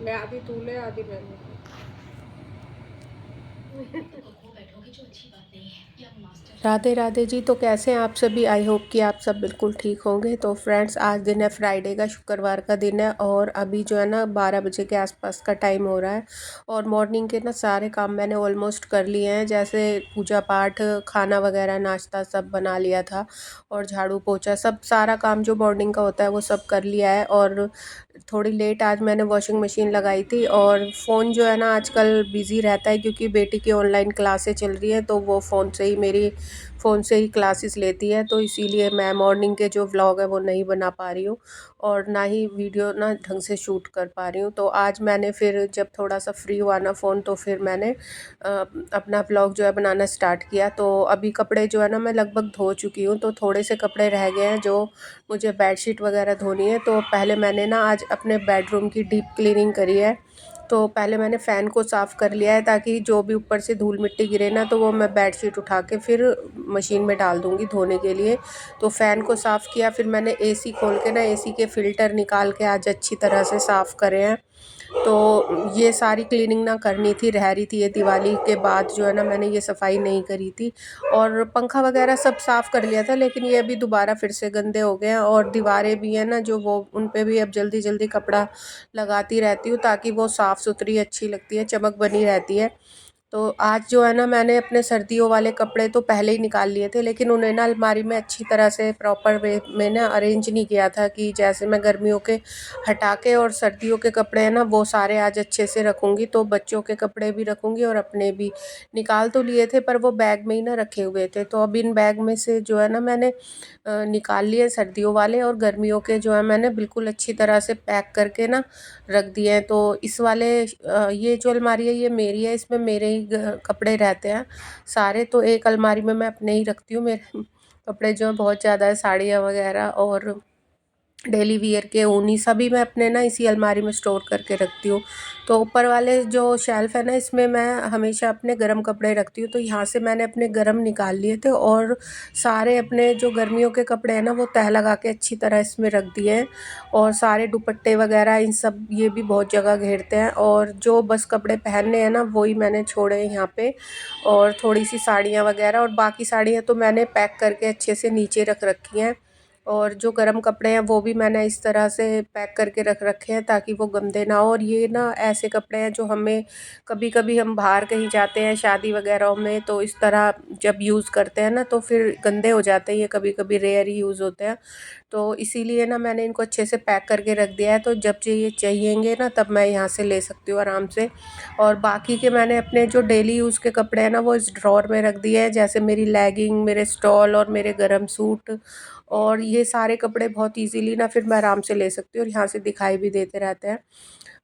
मैं आधी तू ले आधी मैंने। राधे राधे जी। तो कैसे हैं आप सभी? आई होप कि आप सब बिल्कुल ठीक होंगे। तो फ्रेंड्स, आज दिन है फ्राइडे का, शुक्रवार का दिन है और अभी जो है ना 12 बजे के आसपास का टाइम हो रहा है और मॉर्निंग के ना सारे काम मैंने ऑलमोस्ट कर लिए हैं। जैसे पूजा पाठ, खाना वगैरह, नाश्ता सब बना लिया था और झाड़ू पोछा सब सारा काम जो मॉर्निंग का होता है वो सब कर लिया है। और थोड़ी लेट आज मैंने वॉशिंग मशीन लगाई थी और फ़ोन जो है ना आजकल बिज़ी रहता है क्योंकि बेटी की ऑनलाइन क्लासें चल रही हैं, तो वो फ़ोन से ही क्लासेस लेती है, तो इसीलिए मैं मॉर्निंग के जो व्लॉग है वो नहीं बना पा रही हूँ और ना ही वीडियो ना ढंग से शूट कर पा रही हूँ। तो आज मैंने फिर जब थोड़ा सा फ्री हुआ ना फ़ोन, तो फिर मैंने अपना व्लॉग जो है बनाना स्टार्ट किया। तो अभी कपड़े जो है ना मैं लगभग धो चुकी हूँ, तो थोड़े से कपड़े रह गए हैं जो मुझे बेडशीट वगैरह धोनी है। तो पहले मैंने ना आज अपने बेडरूम की डीप क्लीनिंग करी है। तो पहले मैंने फ़ैन को साफ़ कर लिया है ताकि जो भी ऊपर से धूल मिट्टी गिरे ना, तो वो मैं बेडशीट उठा के फिर मशीन में डाल दूँगी धोने के लिए। तो फ़ैन को साफ़ किया, फिर मैंने एसी खोल के ना एसी के फ़िल्टर निकाल के आज अच्छी तरह से साफ़ करे हैं। तो ये सारी क्लीनिंग ना करनी थी, रह रही थी ये दिवाली के बाद जो है ना मैंने ये सफाई नहीं करी थी। और पंखा वगैरह सब साफ़ कर लिया था, लेकिन ये अभी दोबारा फिर से गंदे हो गए हैं और दीवारें भी हैं ना जो, वो उन पे भी अब जल्दी जल्दी कपड़ा लगाती रहती हूँ ताकि वो साफ़ सुथरी अच्छी लगती है, चमक बनी रहती है। तो आज जो है ना मैंने अपने सर्दियों वाले कपड़े तो पहले ही निकाल लिए थे, लेकिन उन्हें ना अलमारी में अच्छी तरह से प्रॉपर वे में ना अरेंज नहीं किया था कि जैसे मैं गर्मियों के हटा के और सर्दियों के कपड़े हैं ना वो सारे आज अच्छे से रखूँगी। तो बच्चों के कपड़े भी रखूँगी और अपने भी। निकाल तो लिए थे पर वो बैग में ही ना रखे हुए थे, तो अब इन बैग में से जो है ना मैंने निकाल लिए सर्दियों वाले और गर्मियों के जो है मैंने बिल्कुल अच्छी तरह से पैक करके ना रख दिए हैं। तो इस वाले ये जो अलमारी है ये मेरी है, इसमें मेरे ही कपड़े रहते हैं सारे। तो एक अलमारी में मैं अपने ही रखती हूँ, मेरे कपड़े जो है बहुत ज़्यादा है, साड़ियाँ वगैरह और डेली वियर के ऊनी सभी मैं अपने ना इसी अलमारी में स्टोर करके रखती हूँ। तो ऊपर वाले जो शेल्फ़ है ना इसमें मैं हमेशा अपने गर्म कपड़े रखती हूँ, तो यहाँ से मैंने अपने गर्म निकाल लिए थे और सारे अपने जो गर्मियों के कपड़े हैं ना वो तह लगा के अच्छी तरह इसमें रख दिए हैं। और सारे दुपट्टे वगैरह इन सब ये भी बहुत जगह घेरते हैं और जो बस कपड़े पहनने हैं ना वही मैंने छोड़े हैं यहाँ पे। और थोड़ी सी साड़ियाँ वगैरह और बाकी साड़ियाँ तो मैंने पैक करके अच्छे से नीचे रख रखी हैं। और जो गर्म कपड़े हैं वो भी मैंने इस तरह से पैक करके रख रखे हैं ताकि वो गंदे ना हो। और ये ना ऐसे कपड़े हैं जो हमें कभी कभी हम बाहर कहीं जाते हैं शादी वगैरह में, तो इस तरह जब यूज़ करते हैं ना तो फिर गंदे हो जाते हैं, ये कभी कभी रेयर ही यूज़ होते हैं। तो इसीलिए ना मैंने इनको अच्छे से पैक करके रख दिया है, तो जब ये चाहिएंगे ना तब मैं यहाँ से ले सकती हूँ आराम से। और बाकी के मैंने अपने जो डेली यूज़ के कपड़े हैं ना वो इस ड्रॉर में रख दिए हैं, जैसे मेरी लेगिंग, मेरे स्टॉल और मेरे गर्म सूट। और ये सारे कपड़े बहुत इजीली ना फिर मैं आराम से ले सकती हूँ और यहाँ से दिखाई भी देते रहते हैं।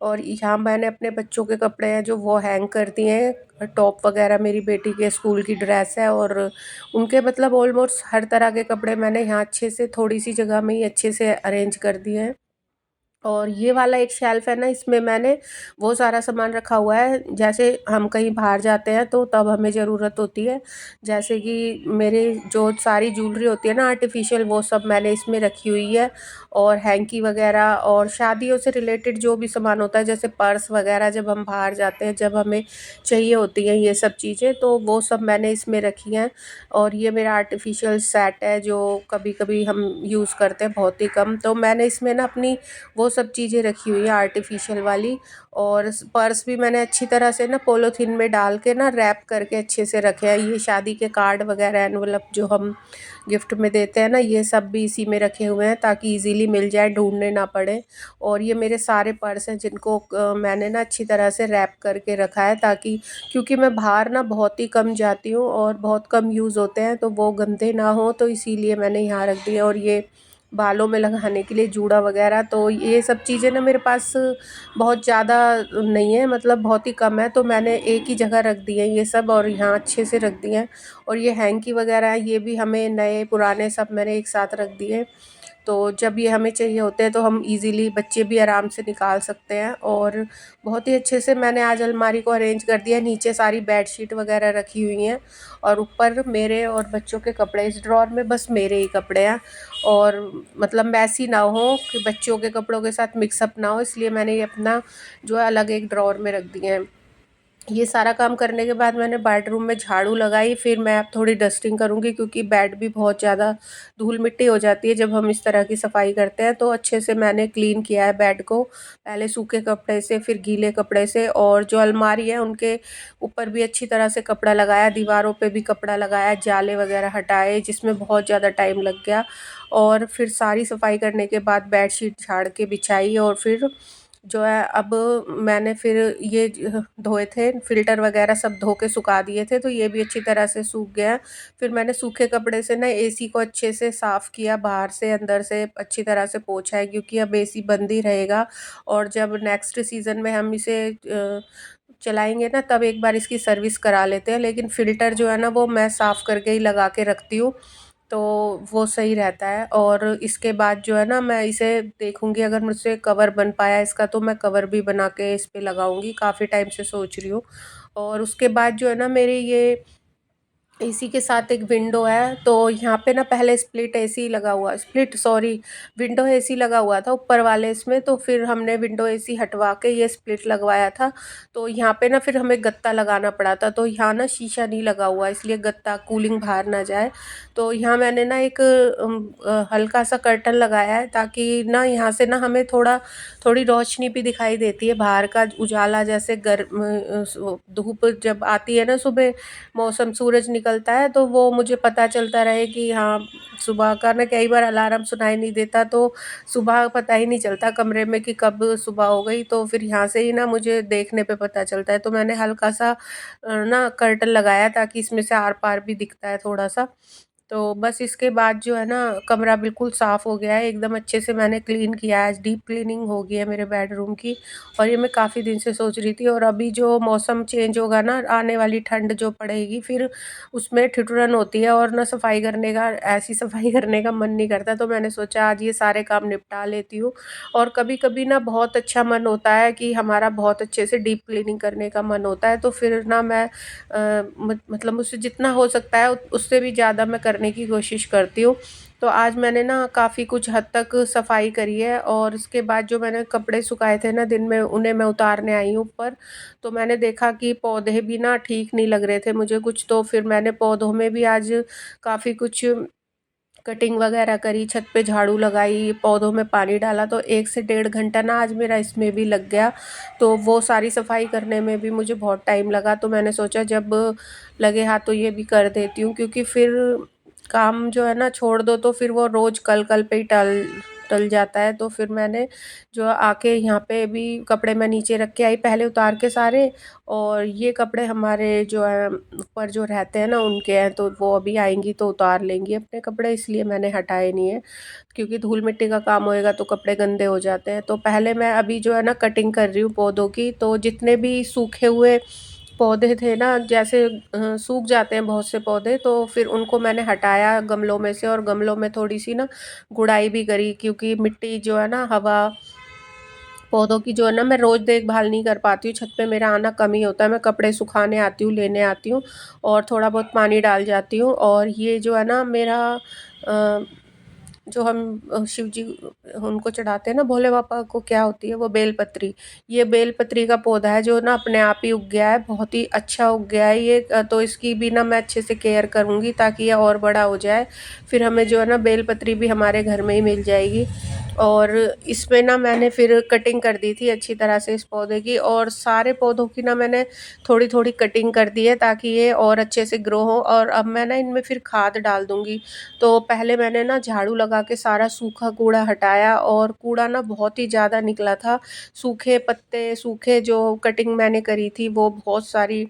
और यहाँ मैंने अपने बच्चों के कपड़े हैं जो वो हैंग कर दिए हैं, टॉप वगैरह मेरी बेटी के स्कूल की ड्रेस है और उनके मतलब ऑलमोस्ट हर तरह के कपड़े मैंने यहाँ अच्छे से थोड़ी सी जगह में ही अच्छे से अरेंज कर दिए हैं। और ये वाला एक शेल्फ है ना इसमें मैंने वो सारा सामान रखा हुआ है, जैसे हम कहीं बाहर जाते हैं तो तब हमें ज़रूरत होती है। जैसे कि मेरे जो सारी ज्वेलरी होती है ना आर्टिफिशियल, वो सब मैंने इसमें रखी हुई है। और हैंकी वगैरह और शादियों से रिलेटेड जो भी सामान होता है जैसे पर्स वगैरह, जब हम बाहर जाते हैं जब हमें चाहिए होती हैं ये सब चीज़ें, तो वो सब मैंने इसमें रखी हैं। और ये मेरा आर्टिफिशियल सेट है जो कभी कभी हम यूज़ करते हैं बहुत ही कम, तो मैंने इसमें ना अपनी वो सब चीज़ें रखी हुई है आर्टिफिशियल वाली। और पर्स भी मैंने अच्छी तरह से ना पॉलीथीन में डाल के ना रैप करके अच्छे से रखे हैं। ये शादी के कार्ड वगैरह एनवलप जो हम गिफ्ट में देते हैं ना, ये सब भी इसी में रखे हुए हैं ताकि इजीली मिल जाए, ढूंढने ना पड़े। और ये मेरे सारे पर्स हैं जिनको मैंने ना अच्छी तरह से रैप करके रखा है ताकि, क्योंकि मैं बाहर ना बहुत ही कम जाती हूँ और बहुत कम यूज़ होते हैं तो वो गंदे ना हो, तो इसीलिए मैंने यहाँ रख दिया। और ये बालों में लगाने के लिए जूड़ा वगैरह, तो ये सब चीज़ें ना मेरे पास बहुत ज़्यादा नहीं है, मतलब बहुत ही कम है। तो मैंने एक ही जगह रख दिए ये सब और यहाँ अच्छे से रख दिए हैं। और ये हैंकी वगैरह है, ये भी हमें नए पुराने सब मैंने एक साथ रख दिए। तो जब ये हमें चाहिए होते हैं तो हम इजीली, बच्चे भी आराम से निकाल सकते हैं। और बहुत ही अच्छे से मैंने आज अलमारी को अरेंज कर दिया। नीचे सारी बेडशीट वगैरह रखी हुई हैं और ऊपर मेरे और बच्चों के कपड़े। इस ड्रॉर में बस मेरे ही कपड़े हैं और मतलब मैसी ना हो कि बच्चों के कपड़ों के साथ मिक्सअप ना हो, इसलिए मैंने ये अपना जो है अलग एक ड्रॉर में रख दिए हैं। ये सारा काम करने के बाद मैंने बेडरूम में झाड़ू लगाई। फिर मैं अब थोड़ी डस्टिंग करूँगी क्योंकि बेड भी बहुत ज़्यादा धूल मिट्टी हो जाती है जब हम इस तरह की सफाई करते हैं। तो अच्छे से मैंने क्लीन किया है बेड को, पहले सूखे कपड़े से फिर गीले कपड़े से। और जो अलमारी है उनके ऊपर भी अच्छी तरह से कपड़ा लगाया, दीवारों पे भी कपड़ा लगाया, जाले वगैरह हटाए जिसमें बहुत ज़्यादा टाइम लग गया। और फिर सारी सफाई करने के बाद बेडशीट झाड़ के बिछाई। और फिर जो है अब मैंने फिर ये धोए थे, फ़िल्टर वगैरह सब धो के सुखा दिए थे, तो ये भी अच्छी तरह से सूख गया है। फिर मैंने सूखे कपड़े से ना एसी को अच्छे से साफ़ किया, बाहर से अंदर से अच्छी तरह से पोंछा है क्योंकि अब एसी बंद ही रहेगा। और जब नेक्स्ट सीज़न में हम इसे चलाएँगे ना तब एक बार इसकी सर्विस करा लेते हैं। लेकिन फ़िल्टर जो है ना वो मैं साफ़ करके ही लगा के रखती हूँ, तो वो सही रहता है। और इसके बाद जो है ना मैं इसे देखूँगी, अगर मुझसे कवर बन पाया इसका तो मैं कवर भी बना के इस पे लगाऊँगी, काफ़ी टाइम से सोच रही हूँ। और उसके बाद जो है ना मेरे ये एसी के साथ एक विंडो है, तो यहाँ पे ना पहले स्प्लिट एसी लगा हुआ, स्प्लिट सॉरी, विंडो एसी लगा हुआ था ऊपर वाले इसमें। तो फिर हमने विंडो एसी हटवा के ये स्प्लिट लगवाया था। तो यहाँ पे ना फिर हमें गत्ता लगाना पड़ा था, तो यहाँ ना शीशा नहीं लगा हुआ इसलिए गत्ता कूलिंग बाहर ना जाए। तो यहाँ मैंने ना एक हल्का सा कर्टन लगाया है ताकि ना यहाँ से ना हमें थोड़ी रोशनी भी दिखाई देती है, बाहर का उजाला। जैसे धूप जब आती है ना सुबह, मौसम सूरज निकलता है तो वो मुझे पता चलता रहे कि हाँ सुबह का। ना कई बार अलार्म सुनाई नहीं देता तो सुबह पता ही नहीं चलता कमरे में कि कब सुबह हो गई, तो फिर यहाँ से ही ना मुझे देखने पे पता चलता है। तो मैंने हल्का सा ना कर्टन लगाया ताकि इसमें से आर पार भी दिखता है थोड़ा सा। तो बस इसके बाद जो है ना कमरा बिल्कुल साफ़ हो गया है, एकदम अच्छे से मैंने क्लीन किया है। आज डीप क्लीनिंग हो गई है मेरे बेडरूम की। और ये मैं काफ़ी दिन से सोच रही थी। और अभी जो मौसम चेंज होगा ना, आने वाली ठंड जो पड़ेगी फिर उसमें ठिठुरन होती है और ना सफाई करने का, ऐसी सफाई करने का मन नहीं करता। तो मैंने सोचा आज ये सारे काम निपटा लेती हूँ। और कभी-कभी ना बहुत अच्छा मन होता है कि हमारा बहुत अच्छे से डीप क्लीनिंग करने का मन होता है, तो फिर ना मैं मतलब मुझसे जितना हो सकता है उससे भी ज़्यादा मैं करने की कोशिश करती हूँ। तो आज मैंने ना काफ़ी कुछ हद तक सफाई करी है। और उसके बाद जो मैंने कपड़े सुखाए थे ना दिन में, उन्हें मैं उतारने आई हूँ ऊपर। तो मैंने देखा कि पौधे भी ना ठीक नहीं लग रहे थे मुझे कुछ, तो फिर मैंने पौधों में भी आज काफ़ी कुछ कटिंग वगैरह करी, छत पे झाड़ू लगाई, पौधों में पानी डाला। तो 1 से डेढ़ घंटा ना आज मेरा इसमें भी लग गया। तो वो सारी सफाई करने में भी मुझे बहुत टाइम लगा। तो मैंने सोचा जब लगे हाथ तो ये भी कर देती हूँ, क्योंकि फिर काम जो है ना छोड़ दो तो फिर वो रोज़ कल-कल पे ही टल टल जाता है। तो फिर मैंने जो आके यहाँ पे भी कपड़े मैं नीचे रख के आई पहले उतार के सारे। और ये कपड़े हमारे जो है ऊपर जो रहते हैं ना उनके हैं, तो वो अभी आएँगी तो उतार लेंगी अपने कपड़े, इसलिए मैंने हटाए नहीं है। क्योंकि धूल मिट्टी का काम होएगा तो कपड़े गंदे हो जाते हैं। तो पहले मैं अभी जो है ना कटिंग कर रही हूँ पौधों की। तो जितने भी सूखे हुए पौधे थे ना, जैसे सूख जाते हैं बहुत से पौधे, तो फिर उनको मैंने हटाया गमलों में से। और गमलों में थोड़ी-सी ना गुड़ाई भी करी, क्योंकि मिट्टी जो है ना, हवा पौधों की जो है ना, मैं रोज़ देखभाल नहीं कर पाती हूँ, छत पे मेरा आना कम ही होता है। मैं कपड़े सुखाने आती हूँ, लेने आती हूँ और थोड़ा बहुत पानी डाल जाती हूँ। और ये जो है ना मेरा अ, जो हम शिव जी उनको चढ़ाते हैं ना भोले बाबा को, क्या होती है वो, बेलपत्री। ये बेलपत्री का पौधा है जो ना अपने आप ही उग गया है, बहुत ही अच्छा उग गया है ये। तो इसकी भी ना मैं अच्छे से केयर करूँगी ताकि ये और बड़ा हो जाए। फिर हमें जो है ना बेलपत्री भी हमारे घर में ही मिल जाएगी। और इसमें ना मैंने फिर कटिंग कर दी थी अच्छी तरह से इस पौधे की। और सारे पौधों की ना मैंने थोड़ी-थोड़ी कटिंग कर दी है ताकि ये और अच्छे से ग्रो हो। और अब मैं ना इनमें फिर खाद डाल दूँगी। तो पहले मैंने ना झाड़ू लगा के सारा सूखा कूड़ा हटाया, और कूड़ा ना बहुत ही ज़्यादा निकला था। सूखे पत्ते, सूखे जो कटिंग मैंने करी थी वो बहुत सारी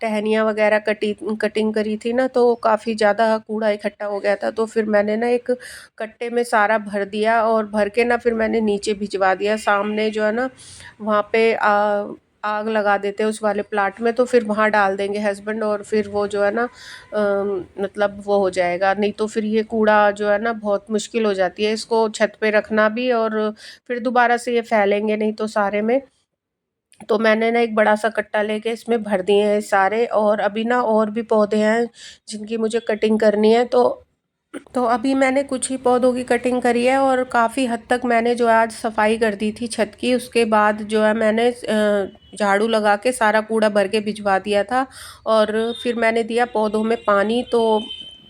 टहनियाँ वगैरह कटिंग करी थी ना, तो काफ़ी ज़्यादा कूड़ा इकट्ठा हो गया था। तो फिर मैंने ना एक कट्टे में सारा भर दिया और भर के ना फिर मैंने नीचे भिजवा दिया। सामने जो है ना वहाँ पे आग लगा देते हैं उस वाले प्लाट में, तो फिर वहाँ डाल देंगे हस्बैंड, और फिर वो जो है ना मतलब वो हो जाएगा। नहीं तो फिर ये कूड़ा जो है ना बहुत मुश्किल हो जाती है इसको छत पे रखना भी, और फिर दोबारा से ये फैलेंगे नहीं तो सारे में। तो मैंने ना एक बड़ा सा कट्टा लेके इसमें भर दिए हैं सारे, और अभी ना और भी पौधे हैं जिनकी मुझे कटिंग करनी है। तो अभी मैंने कुछ ही पौधों की कटिंग करी है, और काफ़ी हद तक मैंने जो है आज सफाई कर दी थी छत की। उसके बाद जो है मैंने झाड़ू लगा के सारा कूड़ा भर के भिजवा दिया था, और फिर मैंने दिया पौधों में पानी। तो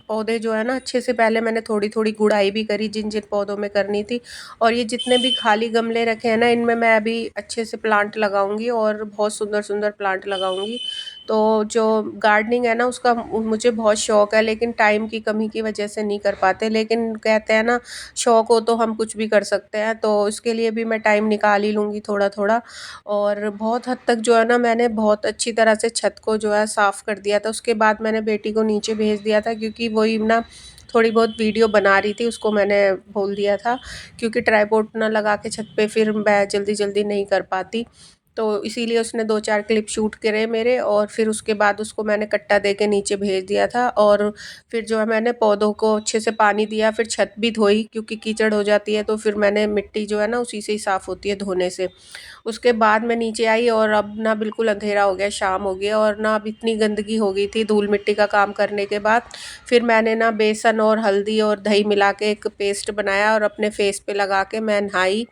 पौधे जो है ना अच्छे से, पहले मैंने थोड़ी थोड़ी गुड़ाई भी करी जिन जिन पौधों में करनी थी। और ये जितने भी खाली गमले रखे हैं ना, इनमें मैं अभी अच्छे से प्लांट लगाऊंगी और बहुत सुंदर सुंदर प्लांट लगाऊंगी। तो जो गार्डनिंग है ना उसका मुझे बहुत शौक है, लेकिन टाइम की कमी की वजह से नहीं कर पाते। लेकिन कहते हैं ना, शौक हो तो हम कुछ भी कर सकते हैं, तो इसके लिए भी मैं टाइम निकाल ही लूँगी थोड़ा थोड़ा। और बहुत हद तक जो है ना मैंने बहुत अच्छी तरह से छत को जो है साफ़ कर दिया था। उसके बाद मैंने बेटी को नीचे भेज दिया था, क्योंकि वही ना थोड़ी बहुत वीडियो बना रही थी, उसको मैंने बोल दिया था, क्योंकि ट्राइपॉड ना लगा के छत पे फिर मैं जल्दी जल्दी नहीं कर पाती। तो इसीलिए उसने 2-4 क्लिप शूट करे मेरे, और फिर उसके बाद उसको मैंने कट्टा दे के नीचे भेज दिया था। और फिर जो है मैंने पौधों को अच्छे से पानी दिया, फिर छत भी धोई, क्योंकि कीचड़ हो जाती है तो फिर मैंने मिट्टी जो है ना उसी से ही साफ़ होती है धोने से। उसके बाद मैं नीचे आई, और अब ना बिल्कुल अंधेरा हो गया, शाम हो गया, और ना अब इतनी गंदगी हो गई थी धूल मिट्टी का काम करने के बाद। फिर मैंने ना बेसन और हल्दी और दही मिला के एक पेस्ट बनाया, और अपने फेस पे लगा के मैं नहाई,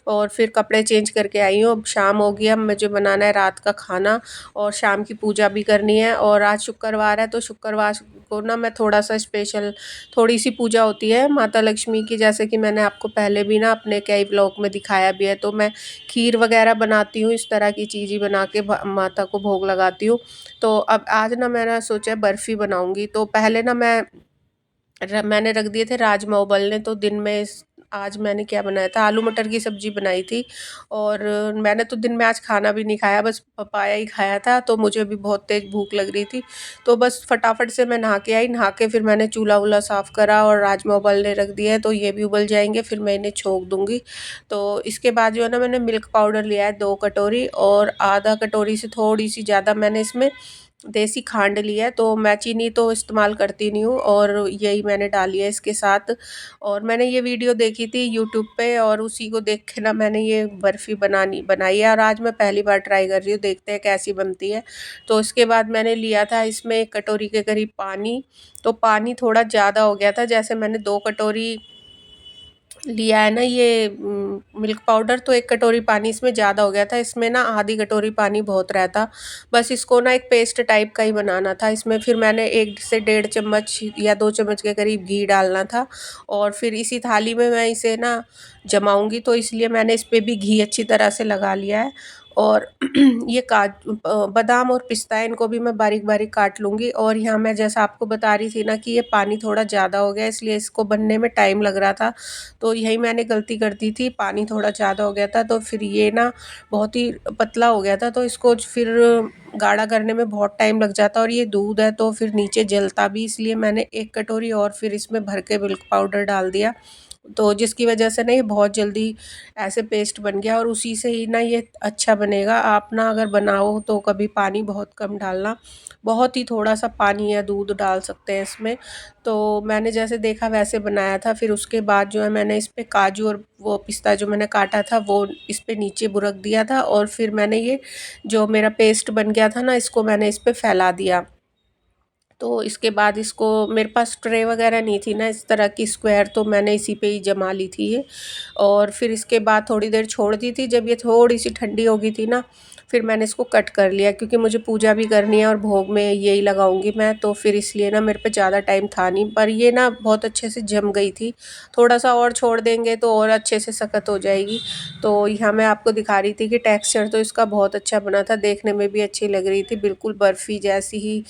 और फिर कपड़े चेंज करके आई हूँ। अब शाम हो गई, अब मुझे बनाना है रात का खाना, और शाम की पूजा भी करनी है। और आज शुक्रवार है, तो शुक्रवार को ना मैं थोड़ा सा स्पेशल, थोड़ी सी पूजा होती है माता लक्ष्मी की, जैसे कि मैंने आपको पहले भी ना अपने कई व्लॉग में दिखाया भी है। तो मैं खीर वगैरह बनाती हूँ, इस तरह की चीज़ ही बना के माता को भोग लगाती हूँ। तो अब आज ना मैंने सोचा बर्फ़ी बनाऊँगी। तो पहले ना मैंने रख दिए थे राजमा उबलने। तो दिन में आज मैंने क्या बनाया था, आलू मटर की सब्ज़ी बनाई थी। और मैंने तो दिन में आज खाना भी नहीं खाया, बस पपाया ही खाया था। तो मुझे भी बहुत तेज़ भूख लग रही थी, तो बस फटाफट से मैं नहा के आई। नहा के फिर मैंने चूल्हा वूल्हा साफ़ करा और राजमा उबलने रख दिया है, तो ये भी उबल जाएंगे, फिर मैं इन्हें छोंक दूँगी। तो इसके बाद जो है ना मैंने मिल्क पाउडर लिया है 2 कटोरी, और आधा कटोरी से थोड़ी सी ज़्यादा मैंने इसमें देसी खांड लिया है। तो मैं चीनी तो इस्तेमाल करती नहीं हूँ, और यही मैंने डाली है इसके साथ। और मैंने ये वीडियो देखी थी यूट्यूब पे, और उसी को देख के ना मैंने ये बर्फ़ी बनाई है, और आज मैं पहली बार ट्राई कर रही हूँ, देखते हैं कैसी बनती है। तो इसके बाद मैंने लिया था इसमें 1 कटोरी के करीब पानी। तो पानी थोड़ा ज़्यादा हो गया था, जैसे मैंने 2 कटोरी लिया है ना ये मिल्क पाउडर, तो 1 कटोरी पानी इसमें ज़्यादा हो गया था। इसमें ना आधी कटोरी पानी बहुत रहता। बस इसको ना एक पेस्ट टाइप का ही बनाना था। इसमें फिर मैंने 1 से 1.5 चम्मच या 2 चम्मच के करीब घी डालना था, और फिर इसी थाली में मैं इसे ना जमाऊंगी। तो इसलिए मैंने इस पे भी घी अच्छी तरह से लगा लिया है। और ये बादाम और पिस्ता है, इनको भी मैं बारीक बारीक काट लूँगी। और यहाँ मैं जैसा आपको बता रही थी ना कि ये पानी थोड़ा ज़्यादा हो गया, इसलिए इसको बनने में टाइम लग रहा था। तो यही मैंने गलती कर दी थी, पानी थोड़ा ज़्यादा हो गया था, तो फिर ये ना बहुत ही पतला हो गया था। तो इसको फिर गाढ़ा करने में बहुत टाइम लग जाता, और ये दूध है तो फिर नीचे जलता भी, इसलिए मैंने 1 कटोरी और फिर इसमें भर के मिल्क पाउडर डाल दिया। तो जिसकी वजह से ना ये बहुत जल्दी ऐसे पेस्ट बन गया, और उसी से ही ना ये अच्छा बनेगा। आप ना अगर बनाओ तो कभी पानी बहुत कम डालना, बहुत ही थोड़ा सा पानी या दूध डाल सकते हैं इसमें। तो मैंने जैसे देखा वैसे बनाया था। फिर उसके बाद जो है मैंने इस पे काजू और वो पिस्ता जो मैंने काटा था वो इस पे नीचे बुरक दिया था, और फिर मैंने ये जो मेरा पेस्ट बन गया था ना, इसको मैंने इस पे फैला दिया। तो इसके बाद इसको, मेरे पास ट्रे वगैरह नहीं थी ना इस तरह की स्क्वायर, तो मैंने इसी पे ही जमा ली थी ये। और फिर इसके बाद थोड़ी देर छोड़ दी थी। जब ये थोड़ी सी ठंडी हो गई थी ना, फिर मैंने इसको कट कर लिया, क्योंकि मुझे पूजा भी करनी है और भोग में यही लगाऊंगी मैं। तो फिर इसलिए ना मेरे पे ज़्यादा टाइम था नहीं, पर ये ना बहुत अच्छे से जम गई थी। थोड़ा सा और छोड़ देंगे तो और अच्छे से सख्त हो जाएगी। तो यहाँ मैं आपको दिखा रही थी कि टेक्सचर तो इसका बहुत अच्छा बना था, देखने में भी अच्छी लग रही थी, बिल्कुल बर्फ़ी जैसी ही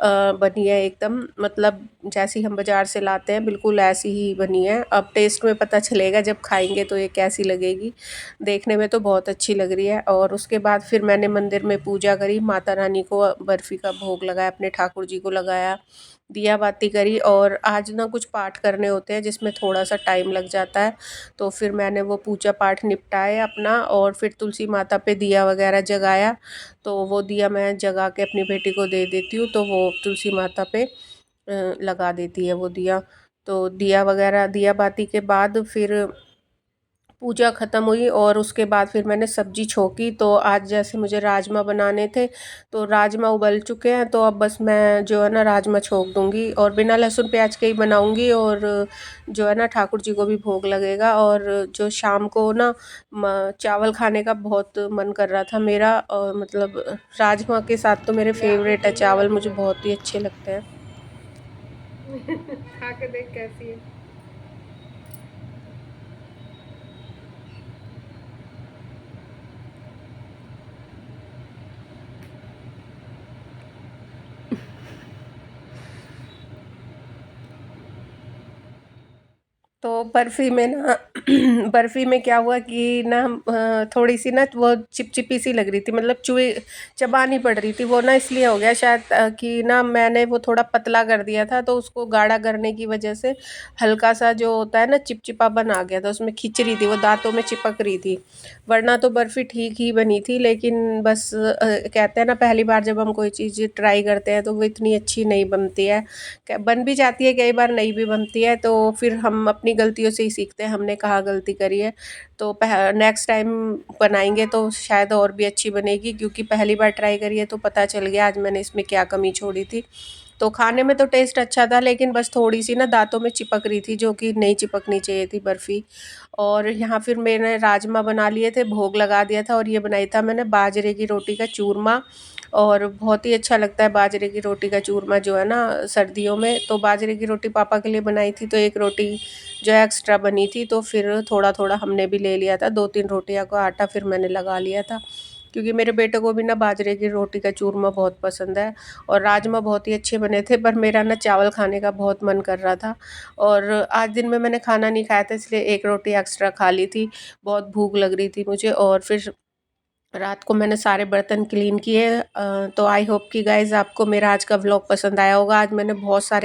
बनी है एकदम, मतलब जैसी हम बाज़ार से लाते हैं बिल्कुल ऐसी ही बनी है। अब टेस्ट में पता चलेगा जब खाएंगे तो ये कैसी लगेगी। देखने में तो बहुत अच्छी लग रही है। और उसके बाद फिर मैंने मंदिर में पूजा करी, माता रानी को बर्फ़ी का भोग लगाया, अपने ठाकुर जी को लगाया, दिया बाती करी। और आज ना कुछ पाठ करने होते हैं जिसमें थोड़ा सा टाइम लग जाता है, तो फिर मैंने वो पूजा पाठ निपटाया अपना, और फिर तुलसी माता पे दिया वगैरह जगाया। तो वो दिया मैं जगा के अपनी बेटी को दे देती हूँ, तो वो तुलसी माता पे लगा देती है वो दिया। तो दिया वगैरह दिया बाती के बाद फिर पूजा ख़त्म हुई, और उसके बाद फिर मैंने सब्ज़ी छोंकी। तो आज जैसे मुझे राजमा बनाने थे, तो राजमा उबल चुके हैं, तो अब बस मैं जो है ना राजमा छोंक दूँगी और बिना लहसुन प्याज के ही बनाऊँगी। और जो है ना ठाकुर जी को भी भोग लगेगा। और जो शाम को ना चावल खाने का बहुत मन कर रहा था मेरा, और मतलब राजमा के साथ तो मेरे फेवरेट है चावल, मुझे बहुत ही अच्छे लगते हैं। खा के देख कैसी है। तो बर्फ़ी में ना बर्फ़ी में क्या हुआ कि ना थोड़ी सी ना वो चिपचिपी सी लग रही थी, मतलब चुई चबानी पड़ रही थी वो ना, इसलिए हो गया शायद कि ना मैंने वो थोड़ा पतला कर दिया था, तो उसको गाढ़ा करने की वजह से हल्का सा जो होता है ना चिपचिपापन आ गया था उसमें, खिंच रही थी वो, दांतों में चिपक रही थी। वरना तो बर्फ़ी ठीक ही बनी थी, लेकिन बस कहते हैं ना पहली बार जब हम कोई चीज़ ट्राई करते हैं तो वो इतनी अच्छी नहीं बनती है। बन भी जाती है, कई बार नहीं भी बनती है, तो फिर हम अपनी गलतियों से ही सीखते हैं, हमने कहाँ गलती करी है। तो नेक्स्ट टाइम बनाएंगे तो शायद और भी अच्छी बनेगी, क्योंकि पहली बार ट्राई करी है तो पता चल गया आज मैंने इसमें क्या कमी छोड़ी थी। तो खाने में तो टेस्ट अच्छा था, लेकिन बस थोड़ी सी ना दांतों में चिपक रही थी, जो कि नहीं चिपकनी चाहिए थी बर्फ़ी। और यहाँ फिर मैंने राजमा बना लिए थे, भोग लगा दिया था, और ये बनाई था मैंने बाजरे की रोटी का चूरमा। और बहुत ही अच्छा लगता है बाजरे की रोटी का चूरमा जो है ना सर्दियों में। तो बाजरे की रोटी पापा के लिए बनाई थी, तो एक रोटी जो है एक्स्ट्रा बनी थी, तो फिर थोड़ा थोड़ा हमने भी ले लिया था, 2-3 रोटियां का आटा फिर मैंने लगा लिया था, क्योंकि मेरे बेटे को भी ना बाजरे की रोटी का चूरमा बहुत पसंद है। और राजमा बहुत ही अच्छे बने थे, पर मेरा ना चावल खाने का बहुत मन कर रहा था। और आज दिन में मैंने खाना नहीं खाया था, इसलिए एक रोटी एक्स्ट्रा खा ली थी। बहुत भूख लग रही थी मुझे, और फिर रात को मैंने सारे बर्तन क्लीन किए। तो आई होप कि गाइज़ आपको मेरा आज का व्लॉग पसंद आया होगा। आज मैंने बहुत सारे